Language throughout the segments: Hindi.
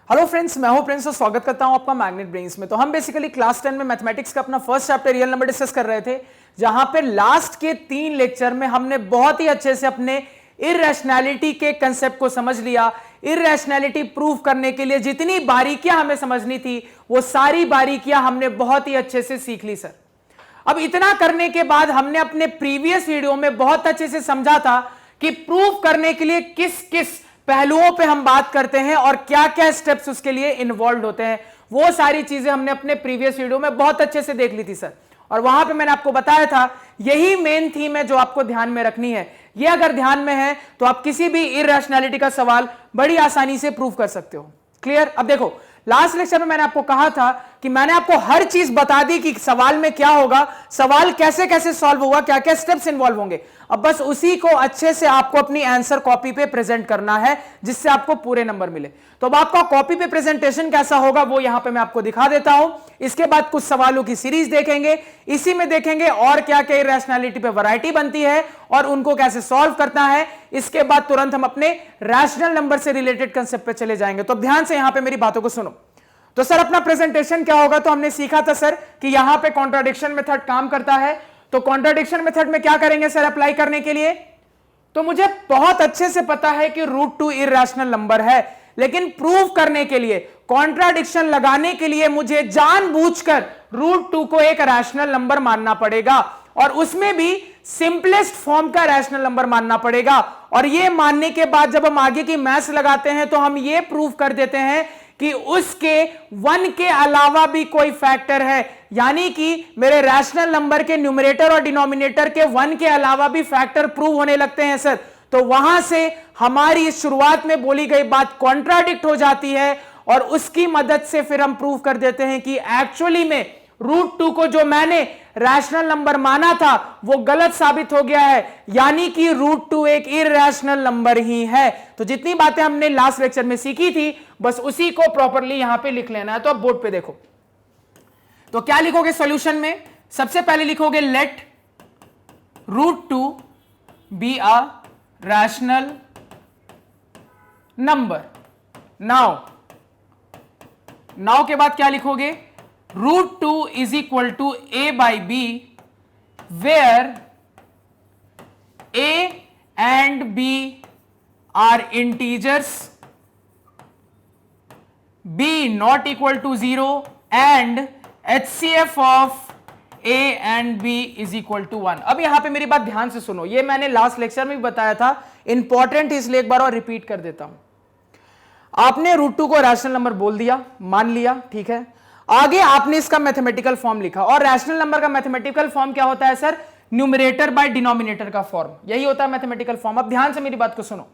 हेलो फ्रेंड्स, मैं हूं प्रिंस और स्वागत करता हूं आपका मैग्नेट ब्रेन्स में। तो हम बेसिकली क्लास 10 में मैथमेटिक्स का अपना first chapter real number discuss कर रहे थे, जहां पे लास्ट के 3 लेक्चर में हमने बहुत ही अच्छे से अपने इररेशनैलिटी के कंसेप्ट को समझ लिया। इररेशनैलिटी प्रूव करने के लिए जितनी बारीकियां हमें समझनी थी वो सारी बारीकियां हमने बहुत ही अच्छे से सीख ली सर। अब इतना करने के बाद हमने अपने प्रीवियस वीडियो में बहुत अच्छे से समझा था कि प्रूव करने के लिए किस किस पहलुओं पे हम बात करते हैं और क्या क्या स्टेप्स उसके लिए इन्वॉल्व होते हैं। वो सारी चीजें हमने अपने प्रीवियस वीडियो में बहुत अच्छे से देख ली थी सर, और वहां पे मैंने आपको बताया था यही मेन थीम है जो आपको ध्यान में रखनी है। ये अगर ध्यान में है तो आप किसी भी इररेशनैलिटी का सवाल बड़ी आसानी से प्रूव कर सकते हो। क्लियर? अब देखो, लास्ट लेक्चर में मैंने आपको कहा था कि मैंने आपको हर चीज बता दी कि सवाल में क्या होगा, सवाल कैसे कैसे सॉल्व होगा, क्या क्या स्टेप्स इन्वॉल्व होंगे। अब बस उसी को अच्छे से आपको अपनी आंसर कॉपी पे प्रेजेंट करना है जिससे आपको पूरे नंबर मिले। तो अब आपका कॉपी पे प्रेजेंटेशन कैसा होगा वो यहां पे मैं आपको दिखा देता हूं। इसके बाद कुछ सवालों की सीरीज देखेंगे, इसी में देखेंगे और क्या क्या इररेशनैलिटी पे वैरायटी बनती है और उनको कैसे सॉल्व करना है। इसके बाद तुरंत हम अपने रैशनल नंबर से रिलेटेड कंसेप्ट पे चले जाएंगे। तो ध्यान से यहां पे मेरी बातों को सुनो। तो सर अपना प्रेजेंटेशन क्या होगा, तो हमने सीखा था सर कि यहां पे कॉन्ट्राडिक्शन मेथड काम करता है। तो कॉन्ट्राडिक्शन मेथड में क्या करेंगे सर अप्लाई करने के लिए? तो मुझे बहुत अच्छे से पता है कि √2 इररेशनल नंबर है, लेकिन प्रूव करने के लिए, कॉन्ट्राडिक्शन लगाने के लिए मुझे जानबूझकर √2 को एक रैशनल नंबर मानना पड़ेगा, और उसमें भी सिंपलेस्ट फॉर्म का रैशनल नंबर मानना पड़ेगा। और यह मानने के बाद जब हम आगे की मैथ्स लगाते हैं तो हम यह प्रूव कर देते हैं कि उसके 1 के अलावा भी कोई फैक्टर है, यानी कि मेरे रैशनल नंबर के न्यूमरेटर और डिनोमिनेटर के 1 के अलावा भी फैक्टर प्रूव होने लगते हैं सर। तो वहां से हमारी शुरुआत में बोली गई बात कॉन्ट्राडिक्ट हो जाती है, और उसकी मदद से फिर हम प्रूव कर देते हैं कि एक्चुअली में √2 को जो मैंने रैशनल नंबर माना था वो गलत साबित हो गया है, यानी कि √2 एक इररेशनल नंबर ही है। तो जितनी बातें हमने लास्ट लेक्चर में सीखी थी बस उसी को प्रॉपर्ली यहां पे लिख लेना है। तो अब बोर्ड पे देखो, तो क्या लिखोगे सॉल्यूशन में? सबसे पहले लिखोगे let √2 be a rational number. Now के बाद क्या लिखोगे? √2 is equal to a by b, where a and b are integers, b not equal to 0 and HCF of a and b is equal to 1। अब यहां पे मेरी बात ध्यान से सुनो, ये मैंने लास्ट लेक्चर में भी बताया था, इंपॉर्टेंट इसलिए एक बार और रिपीट कर देता हूं। आपने √2 को रैशनल नंबर बोल दिया, मान लिया, ठीक है। आगे आपने इसका मैथमेटिकल फॉर्म लिखा, और रैशनल नंबर का मैथमेटिकल फॉर्म क्या होता है सर? न्यूमरेटर बाय डिनोमिनेटर का फॉर्म, यही होता है मैथमेटिकल फॉर्म। अब ध्यान से मेरी बात को सुनो।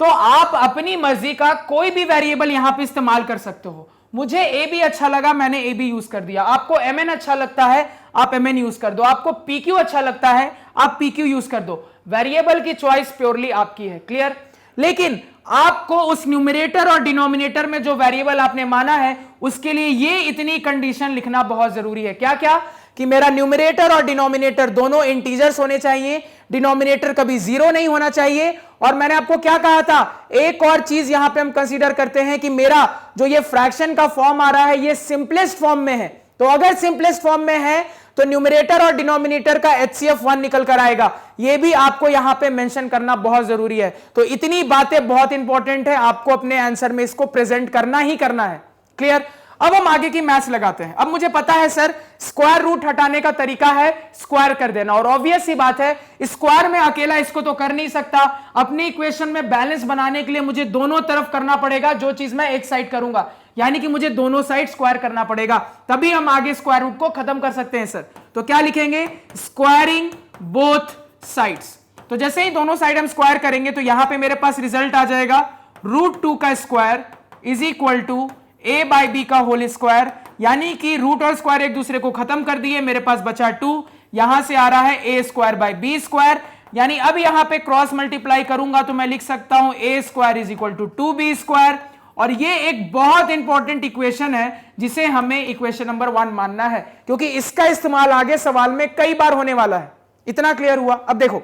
तो आप अपनी मर्जी का कोई भी वेरिएबल यहां पे इस्तेमाल कर सकते हो। मुझे ए बी अच्छा लगा, मैंने ए बी यूज कर दिया। आपको एम एन अच्छा लगता है, आप एम एन यूज कर दो। आपको पी क्यू अच्छा लगता है, आप पी क्यू यूज कर दो। वेरिएबल की चॉइस प्योरली आपकी है। क्लियर? लेकिन आपको उस न्यूमरेटर और डिनोमिनेटर में जो वेरिएबल आपने माना है उसके लिए ये इतनी कंडीशन लिखना बहुत जरूरी है। क्या क्या? कि मेरा न्यूमरेटर और डिनोमिनेटर दोनों इंटीजर्स होने चाहिए, डिनोमिनेटर कभी 0 नहीं होना चाहिए। और मैंने आपको क्या कहा था, एक और चीज यहां पे हम कंसीडर करते हैं कि मेरा जो ये फ्रैक्शन का फॉर्म आ रहा है ये सिंपलेस्ट फॉर्म में है। तो अगर सिंपलेस्ट फॉर्म में है तो न्यूमरेटर और डिनोमिनेटर का HCF 1 निकल कर आएगा। यह भी आपको यहां पे मेंशन करना बहुत जरूरी है। तो इतनी बातें बहुत इंपॉर्टेंट है, आपको अपने आंसर में इसको प्रेजेंट करना ही करना है। क्लियर? अब हम आगे की मैथ्स लगाते हैं। अब मुझे पता है सर स्क्वायर रूट हटाने का तरीका है स्क्वायर कर देना, और ऑब्वियस सी बात है स्क्वायर में अकेला इसको तो कर नहीं सकता। अपनी इक्वेशन में बैलेंस बनाने के लिए मुझे दोनों तरफ करना पड़ेगा, जो चीज मैं एक साइड करूंगा, यानी कि मुझे दोनों साइड स्क्वायर करना पड़ेगा, तभी हम आगे स्क्वायर रूट को खत्म कर सकते हैं सर। तो क्या लिखेंगे? Squaring both sides. तो जैसे ही दोनों साइड हम स्क्वायर करेंगे तो यहां पे मेरे पास रिजल्ट आ जाएगा √2 का square is equal to a by B का होल स्क्वायर, यानी कि रूट और स्क्वायर एक दूसरे को खत्म कर दिए, मेरे पास बचा 2, यहां से आ रहा है a square by B square, यानी अब यहां पे क्रॉस मल्टीप्लाई करूंगा तो मैं लिख सकता हूं a square is equal to 2b square. और ये एक बहुत इंपॉर्टेंट इक्वेशन है जिसे हमें इक्वेशन नंबर 1 मानना है, क्योंकि इसका इस्तेमाल आगे सवाल में कई बार होने वाला है। इतना क्लियर हुआ? अब देखो,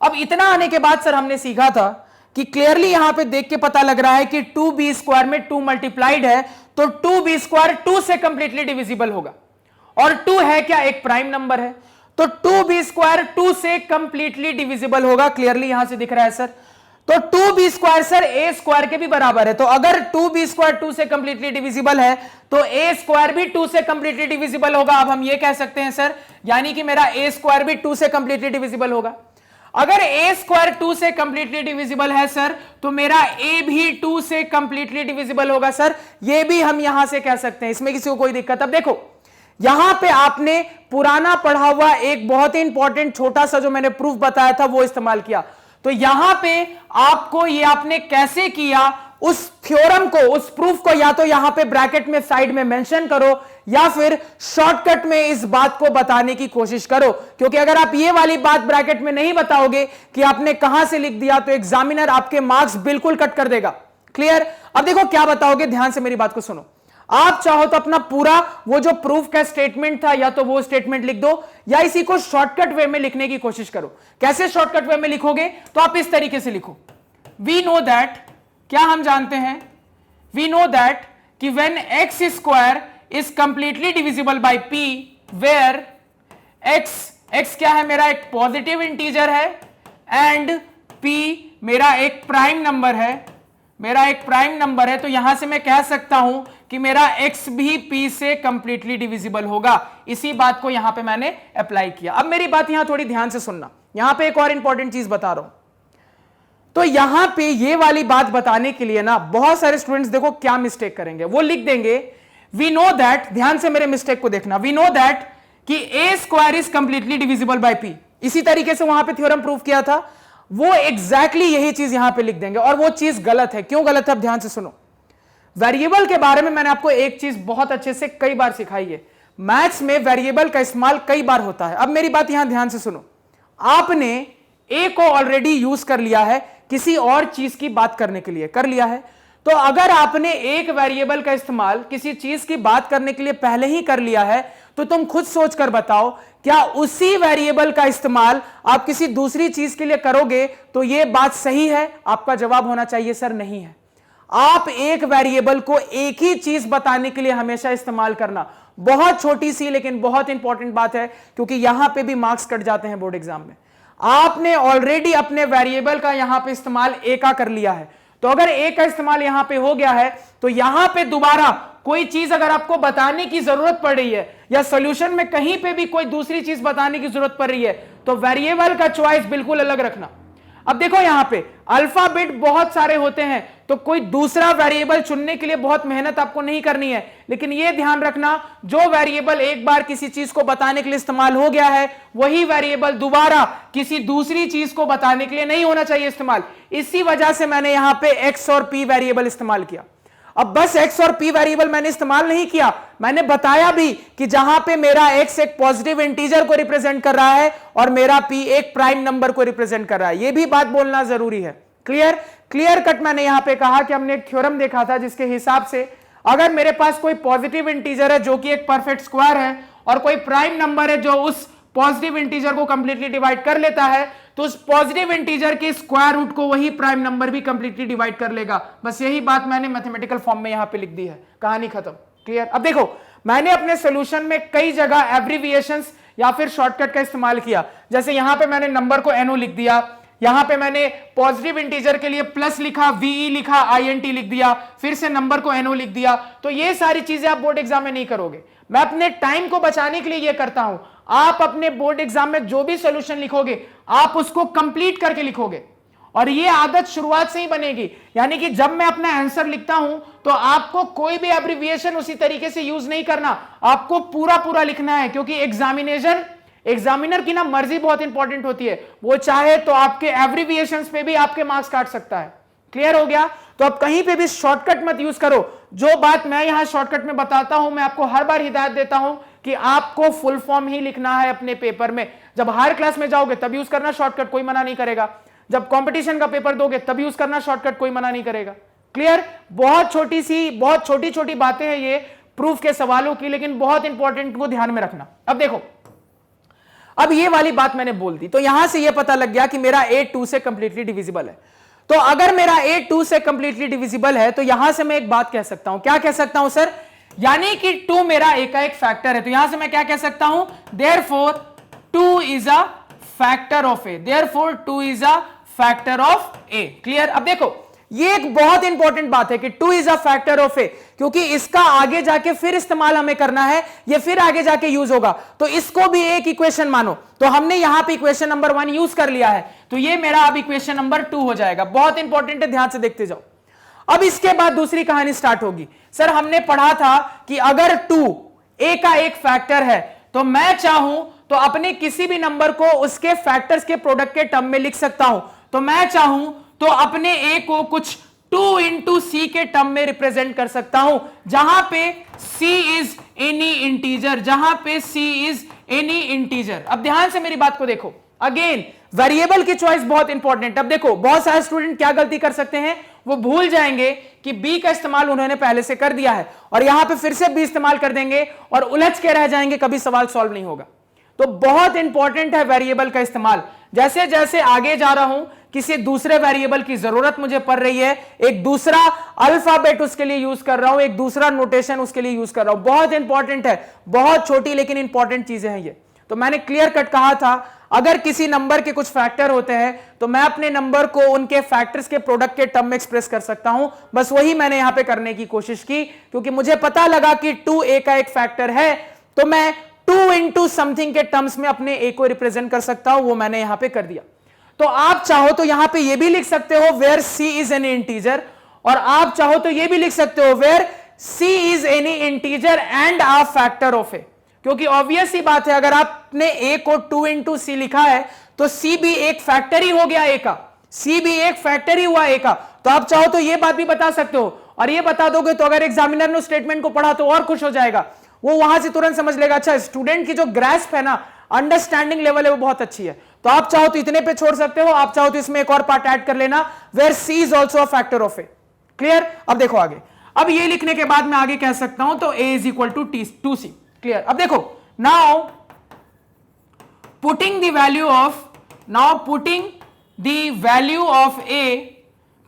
अब इतना आने के बाद सर हमने सीखा था कि क्लियरली यहां पे देख के पता लग रहा है कि 2b² में 2 मल्टीप्लाइड है, तो 2b² 2 से कंप्लीटली डिविजिबल होगा, और 2 है क्या, एक प्राइम नंबर है, तो 2b² 2 से कंप्लीटली डिविजिबल होगा। क्लियरली यहां से दिख रहा है सर। तो 2b² सर a² के भी बराबर है, तो अगर 2b² 2 से कंप्लीटली डिविजिबल है तो a² भी 2 से कंप्लीटली डिविजिबल होगा। अब हम ये कह सकते हैं सर, यानी कि मेरा a² भी 2 से कंप्लीटली डिविजिबल होगा। अगर a² 2 से कंप्लीटली डिविजिबल है सर, तो मेरा a भी 2 से कंप्लीटली डिविजिबल होगा सर, ये भी हम यहां से कह सकते हैं, इसमें किसी को कोई दिक्कत। अब देखो यहां पे आपने पुराना पढ़ा हुआ एक बहुत ही इंपॉर्टेंट छोटा सा जो मैंने प्रूफ बताया था वो इस्तेमाल किया। तो यहां पे आपको ये आपने कैसे किया, उस थ्योरम को, उस प्रूफ को या तो यहां पे ब्रैकेट में साइड में मेंशन करो या फिर शॉर्टकट में इस बात को बताने की कोशिश करो, क्योंकि अगर आप ये वाली बात ब्रैकेट में नहीं बताओगे कि आपने कहां से लिख दिया तो एग्जामिनर आपके मार्क्स बिल्कुल कट कर देगा। क्लियर? अब देखो क्या बताओगे, ध्यान से मेरी बात को सुनो। आप चाहो तो अपना पूरा वो जो प्रूफ का स्टेटमेंट था या तो वो स्टेटमेंट लिख दो, या इसी को शॉर्टकट वे में लिखने की कोशिश करो। कैसे शॉर्टकट वे में लिखोगे, तो आप इस तरीके से लिखो, वी नो दैट, क्या हम जानते हैं, वी नो दैट कि when x² is completely divisible by p, where x क्या है, मेरा एक पॉजिटिव इंटीजर है, एंड p मेरा एक प्राइम नंबर है, मेरा एक प्राइम नंबर है, तो यहां से मैं कह सकता हूं कि मेरा x भी p से कंप्लीटली डिविजिबल होगा। इसी बात को यहां पे मैंने अप्लाई किया। अब मेरी बात यहां थोड़ी ध्यान से सुनना, यहां पे एक और इंपॉर्टेंट चीज बता रहा हूं। तो यहां पे ये वाली बात बताने के लिए ना बहुत सारे स्टूडेंट्स देखो क्या मिस्टेक करेंगे, वो लिख देंगे वी नो दैट, ध्यान से मेरे मिस्टेक को देखना, वी नो दैट कि a² is completely divisible by p। इसी तरीके से वहां पे थ्योरम प्रूव किया था, वो एग्जैक्टली यही चीज यहां पे लिख देंगे, और वो चीज गलत है। क्यों गलत है, अब ध्यान से सुनो। वेरिएबल के बारे में मैंने आपको एक चीज बहुत अच्छे से कई बार सिखाई है, मैथ्स में वेरिएबल का इस्तेमाल कई बार होता है। अब मेरी बात यहां ध्यान से सुनो, आपने ए को ऑलरेडी यूज कर लिया है किसी और चीज की बात करने के लिए, कर लिया है, तो अगर आपने एक वेरिएबल का इस्तेमाल किसी चीज की बात करने के लिए पहले ही कर लिया है, तो तुम खुद सोचकर बताओ क्या उसी वेरिएबल का इस्तेमाल आप किसी दूसरी चीज के लिए करोगे तो यह बात सही है? आपका जवाब होना चाहिए सर नहीं है। आप एक वेरिएबल को एक ही चीज बताने के लिए हमेशा इस्तेमाल करना, बहुत छोटी सी लेकिन बहुत इंपॉर्टेंट बात है, क्योंकि यहां पे भी मार्क्स कट जाते हैं बोर्ड एग्जाम में। आपने ऑलरेडी अपने वेरिएबल का यहां पे इस्तेमाल ए का कर लिया है, तो अगर ए का इस्तेमाल यहां पे हो गया है तो यहां पे दोबारा कोई चीज अगर आपको बताने की जरूरत पड़ रही है या सॉल्यूशन में कहीं पे भी कोई दूसरी चीज बताने की जरूरत पड़ रही है, तो वेरिएबल का चॉइस बिल्कुल अलग रखना। अब देखो यहां पे अल्फाबेट बहुत सारे होते हैं, तो कोई दूसरा वेरिएबल चुनने के लिए बहुत मेहनत आपको नहीं करनी है, लेकिन यह ध्यान रखना जो वेरिएबल एक बार किसी चीज को बताने के लिए इस्तेमाल हो गया है, वही वेरिएबल दोबारा किसी दूसरी चीज को बताने के लिए नहीं होना चाहिए इस्तेमाल। इसी वजह से मैंने यहां पे x और p वेरिएबल इस्तेमाल किया। अब बस x और p वेरिएबल मैंने इस्तेमाल नहीं किया, मैंने बताया भी कि जहां पे मेरा x एक पॉजिटिव इंटीजर को रिप्रेजेंट कर रहा है और मेरा p एक प्राइम नंबर को रिप्रेजेंट कर रहा है, यह भी बात बोलना जरूरी है। क्लियर कट मैंने यहां पे कहा कि हमने एक थ्योरम देखा था जिसके हिसाब से अगर मेरे पास कोई पॉजिटिव इंटीजर है जो कि एक परफेक्ट स्क्वायर है और कोई प्राइम नंबर है जो उस पॉजिटिव इंटीजर को कंप्लीटली डिवाइड कर लेता है, तो उस पॉजिटिव इंटीजर के स्क्वायर रूट को वही प्राइम नंबर भी कंप्लीटली डिवाइड कर लेगा। बस यही बात मैंने मैथमेटिकल फॉर्म में यहां पे लिख दी है, कहानी खत्म। क्लियर? अब देखो मैंने अपने सॉल्यूशन में कई जगह एब्रिविएशंस या फिर शॉर्टकट का इस्तेमाल किया, जैसे यहां पे मैंने नंबर को NO लिख दिया, यहां पे मैंने पॉजिटिव इंटीजर के लिए प्लस लिखा, VE लिखा, INT लिख दिया, फिर से नंबर को NO लिख दिया। तो ये सारी चीजें आप बोर्ड एग्जाम में नहीं करोगे, मैं अपने टाइम को बचाने के लिए ये करता हूं। आप अपने बोर्ड एग्जाम में जो भी सॉल्यूशन लिखोगे आप उसको कंप्लीट करके लिखोगे, और ये आदत शुरुआत से ही बनेगी, यानी कि जब मैं अपना आंसर लिखता हूं तो आपको कोई भी एब्रिविएशन उसी तरीके से यूज नहीं करना, आपको पूरा पूरा लिखना है, क्योंकि एग्जामिनर की ना मर्जी बहुत इंपॉर्टेंट होती है, वो चाहे तो आपके एब्रिविएशंस पे भी आपके मार्क्स काट सकता है। क्लियर हो गया? तो अब कहीं पे भी शॉर्टकट मत यूज करो, जो बात मैं यहां शॉर्टकट में बताता हूं मैं आपको हर बार हिदायत देता हूं कि आपको फुल फॉर्म ही लिखना है अपने पेपर में। जब हायर क्लास में जाओगे तब यूज करना शॉर्टकट, कोई मना नहीं करेगा, जब कंपटीशन का पेपर दोगे तब यूज करना शॉर्टकट, कोई मना नहीं करेगा। क्लियर? बहुत छोटी छोटी बातें हैं ये प्रूफ के सवालों की, लेकिन बहुत इंपॉर्टेंट को ध्यान में रखना। अब देखो, अब ये वाली बात मैंने बोल दी, तो यहां से ये पता लग गया कि मेरा a 2 से कंप्लीटली डिविजिबल है। तो अगर मेरा a 2 से कंप्लीटली डिविजिबल है तो यहां से मैं एक बात कह सकता हूं, क्या कह सकता हूं सर, यानी कि 2 मेरा a का एक फैक्टर है, तो यहां से मैं क्या कह सकता हूं, therefore 2 is a factor of a, therefore 2 is a factor of a। Clear? अब देखो ये एक बहुत इंपॉर्टेंट बात है कि 2 is a factor of A, क्योंकि इसका आगे जाके फिर इस्तेमाल हमें करना है, ये फिर आगे जाके यूज होगा, तो इसको भी एक इक्वेशन मानो। तो हमने यहां पे इक्वेशन नंबर 1 यूज कर लिया है, तो ये मेरा अब इक्वेशन नंबर 2 हो जाएगा। बहुत इंपॉर्टेंट है, ध्यान से देखते जाओ। अब इसके बाद दूसरी कहानी स्टार्ट होगी। सर हमने पढ़ा था कि अगर 2 ए का एक फैक्टर है तो मैं चाहूं तो अपने किसी भी नंबर को उसके फैक्टर्स के प्रोडक्ट के टर्म में लिख सकता हूं। तो मैं चाहूं तो अपने ए को कुछ 2 इंटू सी के टर्म में रिप्रेजेंट कर सकता हूं, जहां पे सी इज एनी इंटीजर, जहां पे सी इज एनी इंटीजर। अब ध्यान से मेरी बात को देखो, अगेन वेरिएबल की चॉइस बहुत इंपॉर्टेंट। अब देखो बहुत सारे स्टूडेंट क्या गलती कर सकते हैं, वो भूल जाएंगे कि बी का इस्तेमाल उन्होंने पहले से कर दिया है और यहां पे फिर से बी इस्तेमाल कर देंगे और उलझ के रह जाएंगे, कभी सवाल सॉल्व नहीं होगा। तो बहुत इंपॉर्टेंट है वेरिएबल का इस्तेमाल। जैसे जैसे आगे जा रहा हूं, किसी दूसरे वेरिएबल की जरूरत मुझे पड़ रही है, एक दूसरा अल्फाबेट उसके लिए यूज कर रहा हूं, एक दूसरा नोटेशन उसके लिए यूज कर रहा हूं। बहुत इंपॉर्टेंट है, बहुत छोटी लेकिन इंपॉर्टेंट चीजें हैं ये। तो मैंने क्लियर कट कहा था, अगर किसी नंबर के कुछ फैक्टर होते हैं तो मैं अपने नंबर को उनके फैक्टर्स के प्रोडक्ट के टर्म में एक्सप्रेस कर सकता हूं। बस वही मैंने यहां पे करने की कोशिश की, क्योंकि मुझे पता लगा कि 2a का एक फैक्टर है, तो मैं 2 इंटू समथिंग के टर्म्स में अपने a को रिप्रेजेंट कर सकता हूं, वो मैंने यहां पे कर दिया। तो आप चाहो तो यहां पे ये भी लिख सकते हो where c is an integer, और आप चाहो तो ये भी लिख सकते हो where c is any integer and a factor of A. क्योंकि ऑब्वियस ही बात है, अगर आपने a को 2 इंटू सी लिखा है तो c भी एक फैक्टर ही हो गया a का, c भी एक फैक्टर ही हुआ a का। तो आप चाहो तो ये बात भी बता सकते हो, और ये बता दोगे तो अगर एग्जामिनर ने स्टेटमेंट को पढ़ा तो और खुश हो जाएगा, वो वहां से तुरंत समझ लेगा अच्छा स्टूडेंट की जो ग्रैस्प है ना, अंडरस्टैंडिंग लेवल है, वो बहुत अच्छी है। तो आप चाहो तो इतने पे छोड़ सकते हो, आप चाहो तो इसमें एक और पार्ट ऐड कर लेना where c is also a factor of A. Clear? अब देखो आगे, अब ये लिखने के बाद मैं आगे कह सकता हूं तो a is equal to 2c। Clear? अब देखो, now putting the value of, now putting the value of a,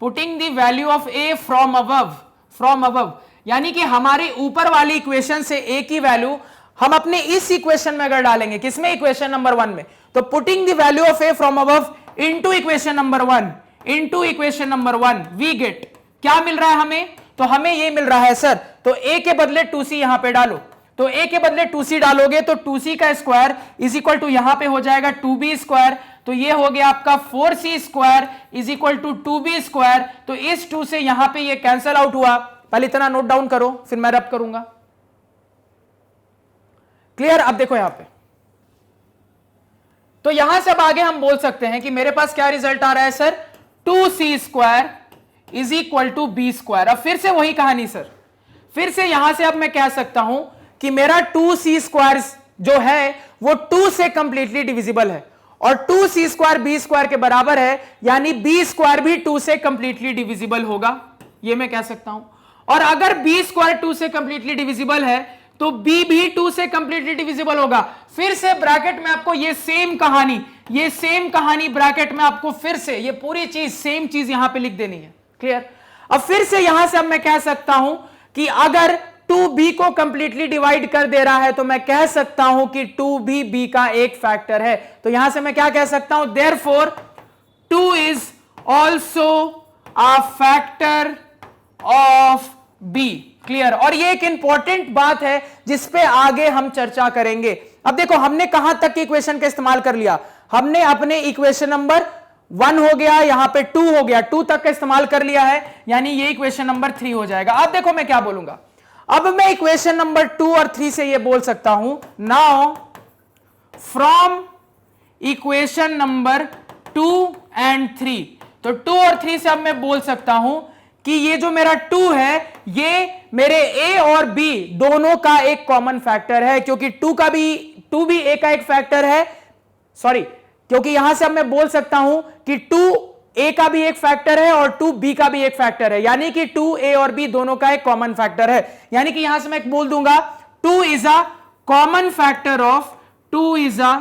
putting the value of a from above, from above, यानी कि हमारी ऊपर वाली इक्वेशन से a की वैल्यू हम अपने इस इक्वेशन में अगर डालेंगे, किसमें, इक्वेशन नंबर 1 में, तो putting the value of a from above into equation number 1, into equation number 1, we get, क्या मिल रहा है हमें, तो हमें ये मिल रहा है सर, तो a के बदले 2c यहां पे डालो, तो a के बदले 2c डालोगे तो 2c का स्क्वायर इज इक्वल टू यहां पे हो जाएगा 2b स्क्वायर, तो ये हो गया आपका 4c square is equal to 2b square. तो इस 2 से यहां पे ये कैंसल आउट हुआ, पहले इतना नोट डाउन करो फिर मैं रब करूंगा। क्लियर? अब देखो यहां पे, तो यहां से अब आगे हम बोल सकते हैं कि मेरे पास क्या रिजल्ट आ रहा है sir, 2c square is equal to B square. अब फिर से वही कहानी सर, फिर से यहां से अब मैं कह सकता हूं कि मेरा 2c स्क्वायर जो है वो 2 से कंप्लीटली डिविजिबल है, और 2c स्क्वायर बी स्क्वायर के बराबर है, यानी बी स्क्वायर भी 2 से कंप्लीटली डिविजिबल होगा, ये मैं कह सकता हूं। और अगर बी स्क्वायर 2 से कंप्लीटली डिविजिबल है तो बी भी 2 से कंप्लीटली डिविजिबल होगा। फिर से ब्रैकेट में आपको ये सेम कहानी, ये सेम कहानी ब्रैकेट में आपको फिर से ये पूरी चीज सेम चीज यहां पे लिख देनी है। क्लियर? अब फिर से यहां से अब मैं कह सकता हूं कि अगर 2b को कंप्लीटली डिवाइड कर दे रहा है तो मैं कह सकता हूं कि 2b b का एक फैक्टर है। तो यहां से मैं क्या कह सकता हूं, therefore 2 is also a factor of b। Clear? और ये एक इंपॉर्टेंट बात है जिस पे आगे हम चर्चा करेंगे। अब देखो हमने कहां तक की इक्वेशन का इस्तेमाल कर लिया, हमने अपने इक्वेशन नंबर 1 हो गया, यहां पे 2 हो गया, 2 तक का इस्तेमाल कर लिया है, यानी ये इक्वेशन नंबर 3 हो जाएगा। अब देखो मैं क्या बोलूंगा, अब मैं इक्वेशन नंबर 2 और 3 से ये बोल सकता हूं, now from equation number 2 and 3, तो 2 और 3 से अब मैं बोल सकता हूं कि ये जो मेरा 2 है ये मेरे a और b दोनों का एक कॉमन फैक्टर है, क्योंकि 2 भी a का एक फैक्टर है, सॉरी, क्योंकि यहां से अब मैं बोल सकता हूं कि 2a का भी एक फैक्टर है और 2b का भी एक फैक्टर है, यानी कि 2a और b दोनों का एक कॉमन फैक्टर है। यानी कि यहां से मैं बोल दूंगा 2 is a common factor of, 2 is a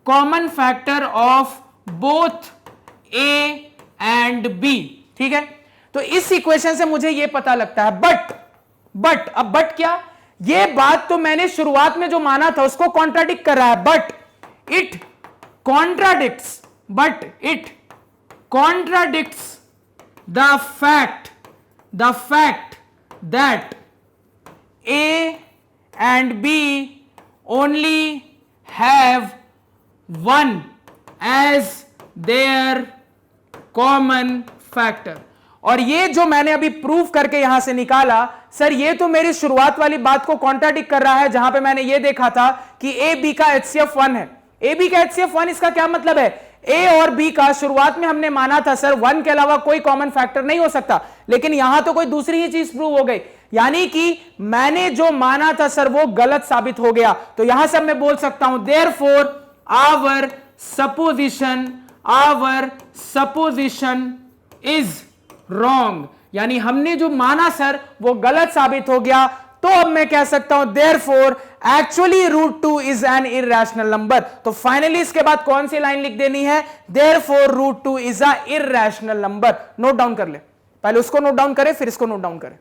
common factor of both a and b। ठीक है, तो इस इक्वेशन से मुझे यह पता लगता है। बट अब बट क्या, यह बात तो मैंने शुरुआत में जो माना था उसको कॉन्ट्राडिक्ट कर रहा है, but it contradicts the fact that A and B only have one as their common factor। और ये जो मैंने अभी प्रूफ करके यहां से निकाला सर, ये तो मेरी शुरुआत वाली बात को कॉन्ट्राडिक्ट कर रहा है, जहां पे मैंने ये देखा था कि ए बी का HCF 1 है। ए बी का HCF 1 इसका क्या मतलब है, ए और बी का शुरुआत में हमने माना था सर 1 के अलावा कोई कॉमन फैक्टर नहीं हो सकता, लेकिन यहां तो कोई दूसरी ही चीज प्रूव हो गई, यानी कि मैंने जो माना था सर वो गलत साबित हो गया। तो यहां से मैं बोल सकता हूं therefore our supposition is wrong, यानी हमने जो माना सर वो गलत साबित हो गया। तो अब मैं कह सकता हूं therefore actually √2 is an irrational number. तो फाइनली इसके बाद कौन सी लाइन लिख देनी है, therefore √2 is a irrational number. Note down कर ले, पहले उसको नोट डाउन करें फिर इसको नोट डाउन करें।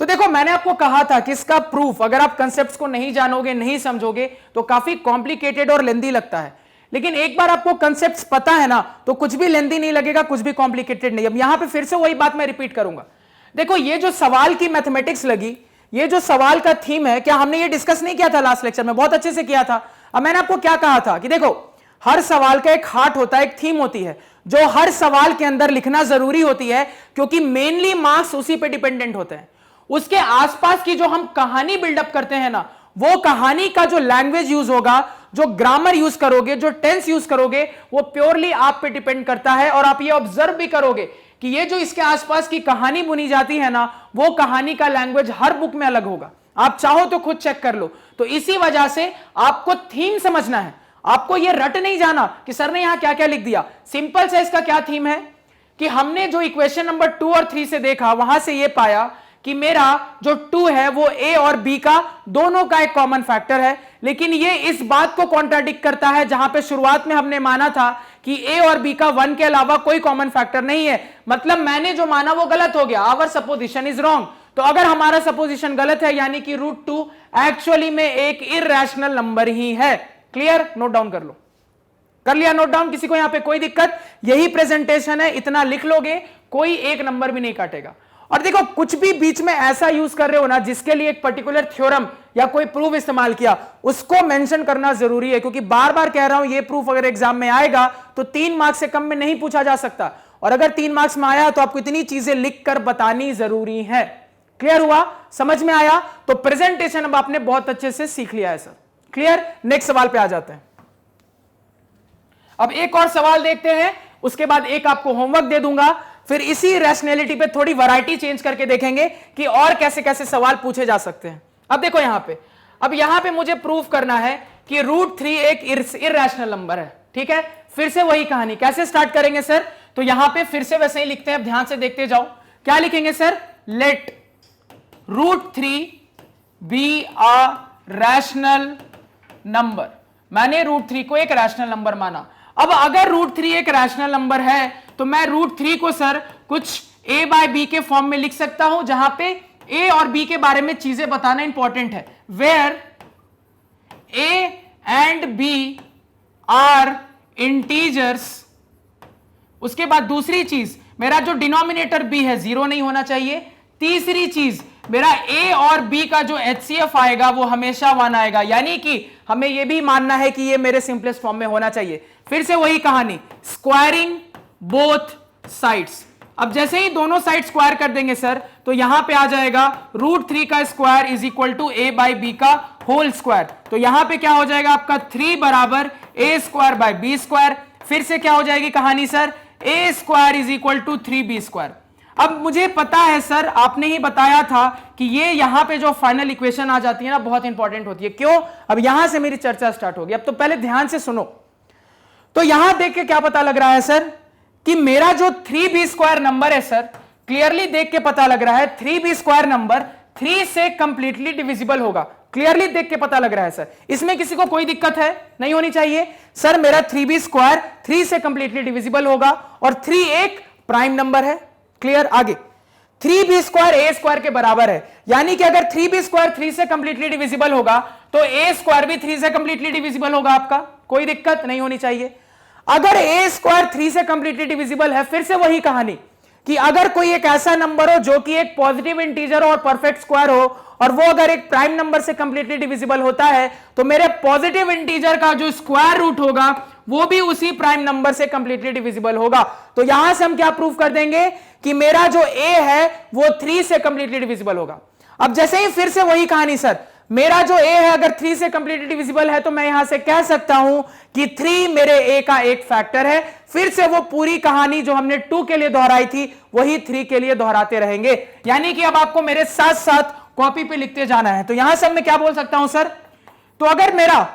तो देखो मैंने आपको कहा था कि इसका प्रूफ अगर आप कंसेप्ट्स को नहीं जानोगे, नहीं समझोगे तो काफी कॉम्प्लिकेटेड और लेंदी लगता है, लेकिन एक बार आपको कंसेप्ट्स पता है ना तो कुछ भी लेंदी नहीं लगेगा, कुछ भी कॉम्प्लिकेटेड नहीं। अब यहां पे फिर से वही बात मैं रिपीट करूंगा। देखो ये जो सवाल की मैथमेटिक्स लगी, ये जो सवाल का थीम है, क्या हमने ये डिस्कस नहीं किया था लास्ट लेक्चर में, बहुत अच्छे से किया था। अब मैंने आपको क्या कहा था कि देखो हर सवाल का एक हार्ट होता है, एक थीम होती है जो हर सवाल के अंदर लिखना जरूरी होती है, क्योंकि मेनली मार्क्स उसी पे डिपेंडेंट होते हैं। उसके आसपास की जो हम कहानी बिल्डअप करते हैं ना, वो कहानी का जो लैंग्वेज यूज होगा, जो ग्रामर यूज करोगे, जो टेंस यूज करोगे, वो प्योरली आप पे डिपेंड करता है। और आप ये ऑब्जर्व भी करोगे कि ये जो इसके आसपास की कहानी बुनी जाती है ना, वो कहानी का लैंग्वेज हर बुक में अलग होगा। आप चाहो तो खुद चेक कर लो। तो इसी वजह से आपको थीम समझना है, आपको ये रट नहीं जाना कि सर ने यहां क्या क्या लिख दिया। सिंपल से इसका क्या थीम है कि हमने जो इक्वेशन नंबर 2 और 3 से देखा, वहां से ये पाया कि मेरा जो 2 है वो ए और बी का दोनों का एक कॉमन फैक्टर है, लेकिन ये इस बात को कॉन्ट्राडिक्ट करता है जहां पे शुरुआत में हमने माना था कि ए और बी का 1 के अलावा कोई कॉमन फैक्टर नहीं है। मतलब मैंने जो माना वो गलत हो गया, आवर सपोजिशन इज रॉन्ग। तो अगर हमारा सपोजिशन गलत है यानी कि √2 एक्चुअली में एक इररेशनल नंबर ही है। क्लियर, नोट डाउन कर लो। कर लिया नोट डाउन, किसी को यहां पे कोई दिक्कत? यही प्रेजेंटेशन है, इतना लिख लोगे कोई एक नंबर भी नहीं काटेगा। और देखो कुछ भी बीच में ऐसा यूज कर रहे हो ना जिसके लिए एक पर्टिकुलर थ्योरम या कोई प्रूफ इस्तेमाल किया, उसको मेंशन करना जरूरी है, क्योंकि बार बार कह रहा हूं ये प्रूफ अगर एग्जाम में आएगा तो 3 मार्क्स से कम में नहीं पूछा जा सकता, और अगर 3 मार्क्स में आया तो आपको इतनी चीजें लिख कर बतानी जरूरी है। क्लियर हुआ, समझ में आया? तो प्रेजेंटेशन अब आपने बहुत अच्छे से सीख लिया है सर। क्लियर, नेक्स्ट सवाल पे आ जाते हैं। अब एक और सवाल देखते हैं, उसके बाद एक आपको होमवर्क दे दूंगा, फिर इसी रैशनैलिटी पे थोड़ी वैरायटी चेंज करके देखेंगे कि और कैसे कैसे सवाल पूछे जा सकते हैं। अब देखो यहां पे मुझे प्रूफ करना है कि √3 एक इररेशनल नंबर है। ठीक है, फिर से वही कहानी, कैसे स्टार्ट करेंगे सर? तो यहां पे फिर से वैसे ही लिखते हैं, ध्यान से देखते जाओ। क्या लिखेंगे sir? Let √3 be a rational number. मैंने √3 को एक रैशनल नंबर माना। अब अगर √3 एक रैशनल नंबर है तो मैं √3 को सर कुछ a/b के फॉर्म में लिख सकता हूं, जहां पे a और b के बारे में चीजें बताना इंपॉर्टेंट है। Where a and b are integers. उसके बाद दूसरी चीज, मेरा जो डिनोमिनेटर b है 0 नहीं होना चाहिए। तीसरी चीज, मेरा a और b का जो HCF आएगा वो हमेशा 1 आएगा, यानी कि हमें यह भी मानना है कि ये मेरे सिंपलेस्ट फॉर्म में होना चाहिए। फिर से वही कहानी, स्क्वायरिंग बोथ साइड्स। अब जैसे ही दोनों साइड स्क्वायर कर देंगे सर, तो यहां पे आ जाएगा √3 का square is equal to a/b का होल स्क्वायर। तो यहां पे क्या हो जाएगा आपका 3 बराबर a²/b²। फिर से क्या हो जाएगी कहानी sir? a² is equal to 3b²। अब मुझे पता है सर, आपने ही बताया था कि ये यहां पे जो फाइनल इक्वेशन आ जाती है ना, बहुत इंपॉर्टेंट होती है। क्यों? अब यहां से मेरी चर्चा स्टार्ट होगी। अब तो पहले ध्यान से सुनो। तो यहां देख के क्या पता लग रहा है सर कि मेरा जो 3b² नंबर है सर, क्लियरली देख के पता लग रहा है 3b² नंबर 3 से कंप्लीटली डिविजिबल होगा। क्लियरली देख के पता लग रहा है सर, इसमें किसी को कोई दिक्कत है? नहीं होनी चाहिए सर। मेरा 3b स्क्वायर 3 से कंप्लीटली डिविजिबल होगा और 3 एक प्राइम नंबर है। क्लियर? आगे 3b स्क्वायर a स्क्वायर के बराबर है, यानी कि अगर 3b स्क्वायर 3 से कंप्लीटली डिविजिबल होगा तो a स्क्वायर भी 3 से कंप्लीटली डिविजिबल होगा आपका। कोई दिक्कत नहीं होनी चाहिए। अगर a स्क्वायर 3 से कंप्लीटली डिविजिबल है, फिर से वही कहानी कि अगर कोई एक ऐसा नंबर हो जो कि एक पॉजिटिव इंटीजर और परफेक्ट स्क्वायर हो और वो अगर एक प्राइम नंबर से कंप्लीटली डिविजिबल होता है तो मेरे पॉजिटिव इंटीजर का जो स्क्वायर रूट होगा वो भी उसी प्राइम नंबर से कंप्लीटली डिविजिबल होगा। तो यहां से हम क्या प्रूव कर देंगे कि मेरा जो a है वो 3 से कंप्लीटली डिविजिबल होगा। अब जैसे ही फिर से वही कहानी सर, मेरा जो a है अगर 3 से कंप्लीटली डिविजिबल है तो मैं यहां से कह सकता हूं कि 3 मेरे a का एक फैक्टर है। फिर से वो पूरी कहानी जो हमने 2 के लिए दोहराई थी वही 3 के लिए दोहराते रहेंगे, यानी कि अब आपको मेरे साथ साथ कॉपी पे लिखते जाना है। तो यहां से मैं क्या बोल सकता हूं सर, तो अगर मेरा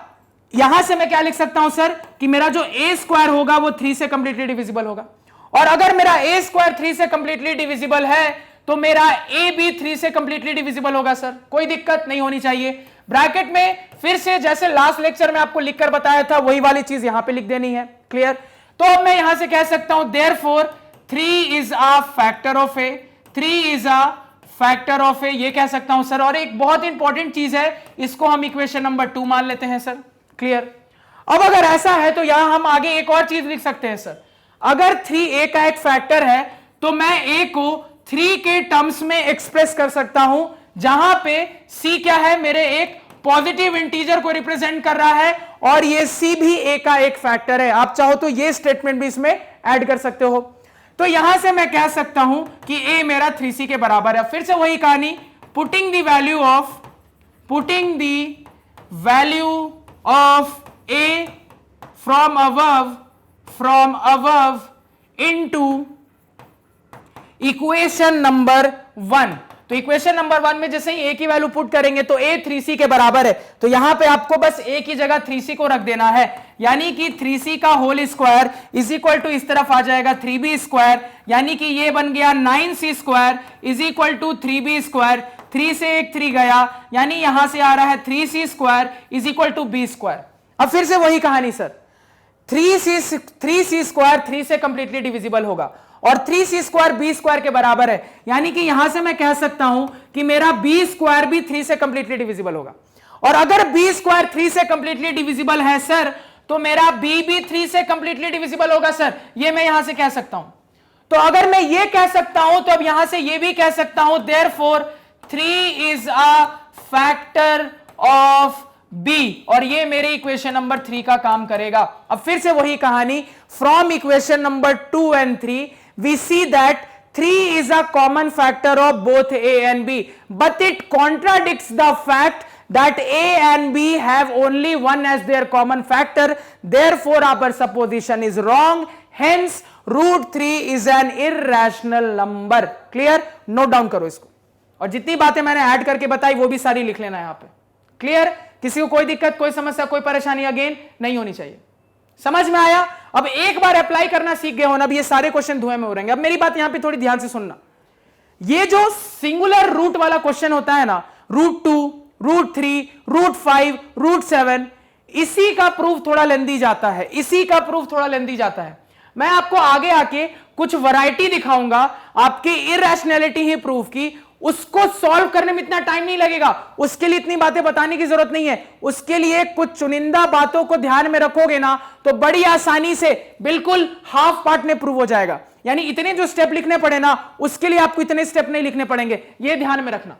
यहां से मैं क्या लिख सकता हूं सर कि मेरा जो a स्क्वायर होगा वो 3 से कंप्लीटली डिविजिबल होगा, और अगर मेरा a स्क्वायर 3 से कंप्लीटली डिविजिबल है तो मेरा a भी 3 से कंप्लीटली डिविजिबल होगा सर। कोई दिक्कत नहीं होनी चाहिए। ब्रैकेट में फिर से जैसे लास्ट लेक्चर में आपको लिखकर बताया था वही वाली चीज यहां पे लिख देनी है। क्लियर? तो अब मैं यहां से कह सकता हूं therefore 3 is a factor of a, 3 is a factor of A, ये कह सकता हूं सर। और एक बहुत इंपॉर्टेंट चीज है, इसको हम इक्वेशन नंबर 2 मान लेते हैं सर। क्लियर? अब अगर ऐसा है तो यहां हम आगे एक और चीज लिख सकते हैं सर, अगर 3a का एक फैक्टर है तो मैं a को 3 के टर्म्स में एक्सप्रेस कर सकता हूं, जहां पे c क्या है, मेरे एक पॉजिटिव इंटीजर को रिप्रेजेंट कर रहा है और ये c भी a का एक फैक्टर है। आप चाहो तो ये स्टेटमेंट भी इसमें ऐड कर सकते हो। तो यहां से मैं कह सकता हूं कि a मेरा 3c के बराबर है। फिर से वही कहानी, putting the value of a from above into equation number 1। तो इक्वेशन नंबर 1 में जैसे ही a की वैल्यू पुट करेंगे तो a 3c के बराबर है, तो यहां पे आपको बस a की जगह 3c को रख देना है, यानी कि 3c का whole square is equal to इस तरफ आ जाएगा 3b स्क्वायर, यानी कि ये बन गया 9c square is equal to 3b square. 3 से एक 3 गया, यानी यहां से आ रहा है 3c square is equal to b square. अब फिर से वही कहानी सर, 3c स्क्वायर 3 से कंप्लीटली डिविजिबल होगा और 3c स्क्वायर b स्क्वायर के बराबर है, यानी कि यहां से मैं कह सकता हूं कि मेरा b स्क्वायर भी 3 से कंप्लीटली डिविजिबल होगा। और अगर b स्क्वायर 3 से कंप्लीटली डिविजिबल है सर तो मेरा b भी 3 से कंप्लीटली डिविजिबल होगा सर, ये मैं यहां से कह सकता हूं। तो अगर मैं ये कह सकता हूं तो अब यहां से ये भी कह सकता हूं therefore 3 is a factor of b, और ये मेरे इक्वेशन नंबर 3 का काम करेगा। अब फिर से वही कहानी, from equation number 2 and 3 we see that 3 is a common factor of both a and b, but it contradicts the fact that a and b have only one as their common factor, therefore our supposition is wrong, hence root 3 is an irrational number। clear? Note down करो इसको, और जितनी बातें मैंने ऐड करके बताई वो भी सारी लिख लेना यहां पे। क्लियर? किसी को कोई दिक्कत, कोई समस्या, कोई परेशानी अगेन नहीं होनी चाहिए। समझ में आया? अब एक बार अप्लाई करना सीख गए हो ना, अब ये सारे क्वेश्चन धुएं में हो रहेंगे। अब मेरी बात यहां पे थोड़ी ध्यान से सुनना, ये जो सिंगुलर रूट वाला क्वेश्चन होता है ना, रूट 2, रूट 3, रूट 5, रूट 7, इसी का प्रूफ थोड़ा लेंदी जाता है, इसी का प्रूफ थोड़ा लेंदी जाता है। मैं आपको आगे आके कुछ वैरायटी दिखाऊंगा आपकी इरैशनैलिटी ही प्रूफ की, उसको सॉल्व करने में इतना टाइम नहीं लगेगा, उसके लिए इतनी बातें बताने की जरूरत नहीं है। उसके लिए कुछ चुनिंदा बातों को ध्यान में रखोगे ना तो बड़ी आसानी से बिल्कुल हाफ पार्ट में प्रूव हो जाएगा। यानी इतने जो स्टेप लिखने पड़े ना उसके लिए आपको इतने स्टेप नहीं लिखने पड़ेंगे, ये ध्यान में रखना।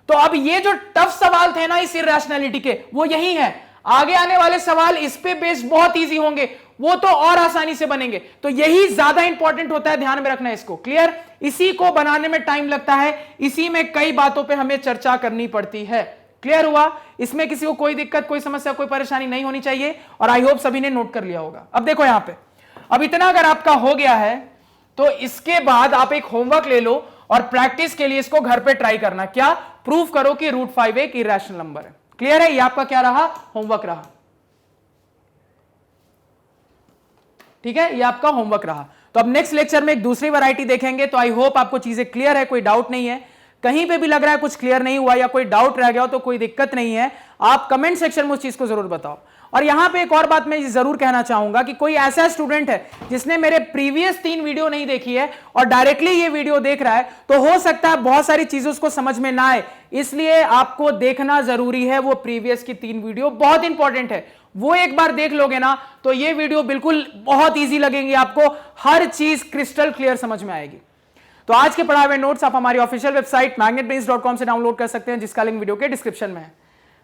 तो अब ये जो टफ सवाल थे ना इस इरैशनैलिटी के, वो यही है। आगे आने वाले सवाल इस पे बेस्ड बहुत इजी होंगे, वो तो और आसानी से बनेंगे। तो यही ज्यादा इंपॉर्टेंट होता है, ध्यान में रखना इसको। क्लियर? इसी को बनाने में टाइम लगता है, इसी में कई बातों पे हमें चर्चा करनी पड़ती है। क्लियर हुआ? इसमें किसी को कोई दिक्कत, कोई समस्या, कोई परेशानी नहीं होनी चाहिए, और आई होप सभी ने नोट कर लिया होगा। अब देखो यहां पे, अब इतना अगर आपका हो गया है तो इसके बाद आप एक होमवर्क ले लो और प्रैक्टिस के लिए इसको घर पे ट्राई करना। क्या? प्रूफ करो कि रूट 5 एक इरैशनल नंबर है। क्लियर है? ये आपका क्या रहा? होमवर्क रहा। ठीक है, ये आपका होमवर्क रहा। तो अब नेक्स्ट लेक्चर में एक दूसरी वैरायटी देखेंगे। तो आई होप आपको चीजें क्लियर है, कोई डाउट नहीं है। कहीं पे भी लग रहा है कुछ क्लियर नहीं हुआ या कोई डाउट रह गया हो तो कोई दिक्कत नहीं है, आप कमेंट सेक्शन में उस चीज को जरूर बताओ। और यहां पे एक और बात मैं जरूर कहना चाहूंगा कि कोई ऐसा स्टूडेंट है जिसने मेरे प्रीवियस 3 वीडियो नहीं देखी है और डायरेक्टली ये वीडियो देख रहा है, तो हो सकता है बहुत सारी चीजें उसको समझ में ना आए, इसलिए आपको देखना जरूरी है। वो प्रीवियस की 3 वीडियो बहुत इंपॉर्टेंट है, वो एक बार देख लोगे ना तो ये वीडियो बिल्कुल बहुत ईजी लगेंगी, आपको हर चीज क्रिस्टल क्लियर समझ में आएगी। तो आज के पढ़ाए हुए नोट्स आप हमारी ऑफिशियल वेबसाइट magnetbrains.com से डाउनलोड कर सकते हैं, जिसका लिंक वीडियो के डिस्क्रिप्शन में है।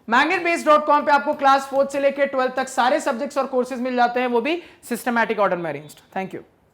magnetbrains.com पे आपको क्लास 4 से लेकर 12 तक सारे सब्जेक्ट्स और कोर्सेज मिल जाते हैं, वो भी सिस्टमैटिक ऑर्डर में अरेंज्ड। Thank you.